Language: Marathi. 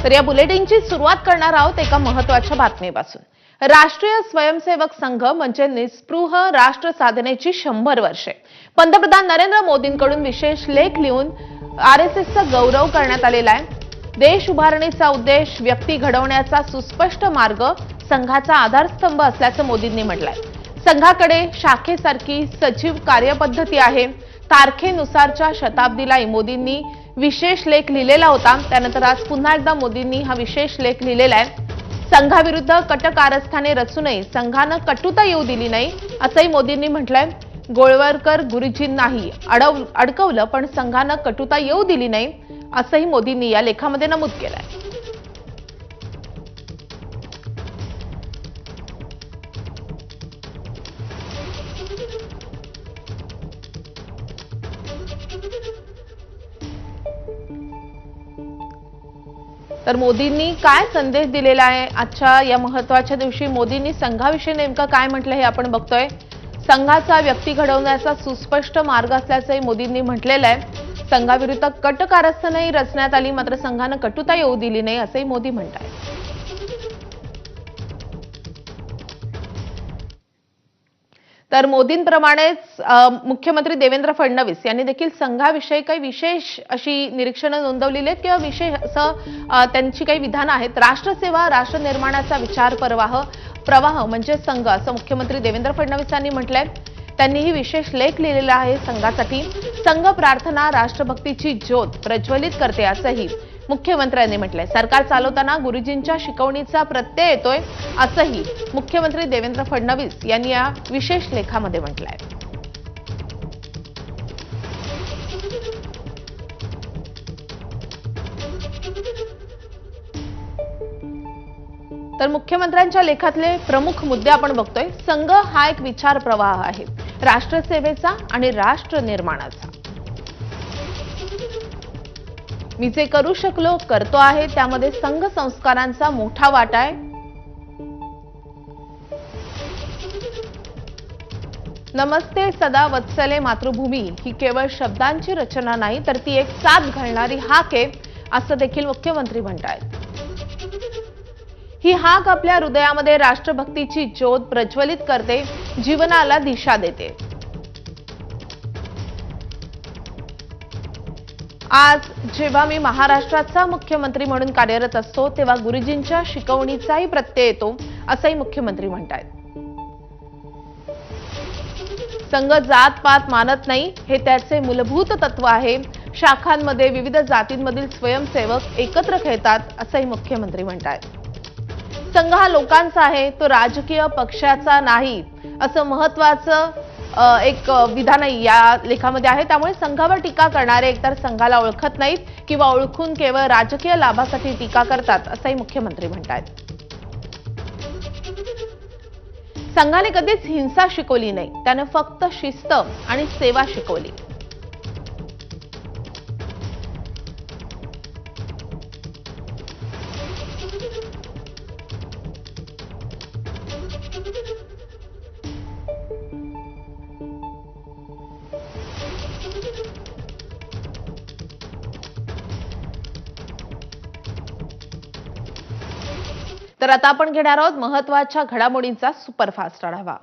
तर या बुलेटिनची सुरुवात करणार आहोत एका महत्त्वाच्या बातमीपासून। राष्ट्रीय स्वयंसेवक संघ म्हणजे निस्पृह राष्ट्र साधनेची 100 वर्षे। पंतप्रधान नरेंद्र मोदींकडून विशेष लेख लिहून आरएसएसचा गौरव करण्यात आलेला आहे। देश उभारणीचा उद्देश व्यक्ती घडवण्याचा सुस्पष्ट मार्ग संघाचा आधारस्तंभ असल्याचं मोदींनी म्हटलंय। संघाकडे शाखेसारखी सजीव कार्यपद्धती आहे। तारखेनुसारच्या शताब्दीलाही मोदींनी विशेष लेख लिहिलेला होता। त्यानंतर आज पुन्हा एकदा मोदींनी हा विशेष लेख लिहिलेला आहे। संघाविरुद्ध कट कारस्थाने रचूनही संघानं कटुता येऊ दिली नाही असंही मोदींनी म्हटलंय। गोळवळकर गुरुजींनाही अडकवलं पण संघानं कटुता येऊ दिली नाही असंही मोदींनी या लेखामध्ये नमूद केलंय। तर मोदींनी काय संदेश दिलेला आहे आजच्या या महत्त्वाच्या दिवशी? मोदींनी संघाविषयी नेमकं काय म्हटलं हे आपण बघतोय। संघाचा व्यक्ती घडवण्याचा सुस्पष्ट मार्ग असल्याचंही मोदींनी म्हटलेलं आहे। संघाविरुद्ध कट कारस्थानही रचण्यात आली मात्र संघानं कटुता येऊ दिली नाही असंही मोदी म्हणतात। तर मोदींप्रमाणेच मुख्यमंत्री देवेंद्र फडणवीस यांनी देखील संघाविषयी काही विशेष अशी निरीक्षणं नोंदवलेली आहेत किंवा विशेष असं त्यांची काही विधानं आहेत। राष्ट्रसेवा राष्ट्र निर्माणाचा विचार प्रवाह म्हणजे संघ असं मुख्यमंत्री देवेंद्र फडणवीस यांनी म्हटलंय। त्यांनीही विशेष लेख लिहिलेला आहे संघासाठी। संघ प्रार्थना राष्ट्रभक्तीची ज्योत प्रज्वलित करते असंही मुख्यमंत्र्यांनी म्हटलंय। सरकार चालवताना गुरुजींच्या शिकवणीचा प्रत्यय येतोय असंही मुख्यमंत्री देवेंद्र फडणवीस यांनी या विशेष लेखामध्ये म्हटलंय। तर मुख्यमंत्र्यांच्या लेखातले प्रमुख मुद्दे आपण बघतोय। संघ हा एक विचार प्रवाह आहे राष्ट्रसेवेचा आणि राष्ट्र निर्माणाचा। मी जे करू शकलो करतो आहे त्यामध्ये संघ संस्कारांचा मोठा वाटा आहे। नमस्ते सदा वत्सले मातृभूमी ही केवळ शब्दांची रचना नाही तर ती एक साथ घालणारी हाक आहे असं देखील मुख्यमंत्री म्हणतात। ही हाक आपल्या हृदयामध्ये राष्ट्रभक्तीची ज्योत प्रज्वलित करते, जीवनाला दिशा देते। आज जेव्हा मी महाराष्ट्राचा मुख्यमंत्री म्हणून कार्यरत असतो तेव्हा गुरुजींच्या शिकवणीचाही प्रत्यय येतो असंही मुख्यमंत्री म्हणतात। संघ जात पात मानत नाही हे त्याचे मूलभूत तत्व आहे। शाखांमध्ये विविध जातींमधील स्वयंसेवक एकत्र खेळतात असंही मुख्यमंत्री म्हणतात। संघ हा लोकांचा आहे तो राजकीय पक्षाचा नाही असं महत्त्वाचं एक विधानही या लेखामध्ये आहे। त्यामुळे संघावर टीका करणारे एकतर संघाला ओळखत नाहीत किंवा ओळखून केवळ राजकीय लाभासाठी टीका करतात असंही मुख्यमंत्री म्हणतात। संघाने कधीच हिंसा शिकवली नाही, त्याने फक्त शिस्त आणि सेवा शिकवली। तर आता आपण घेणार आहोत महत्त्वाच्या घडामोडींचा सुपरफास्ट आढावा।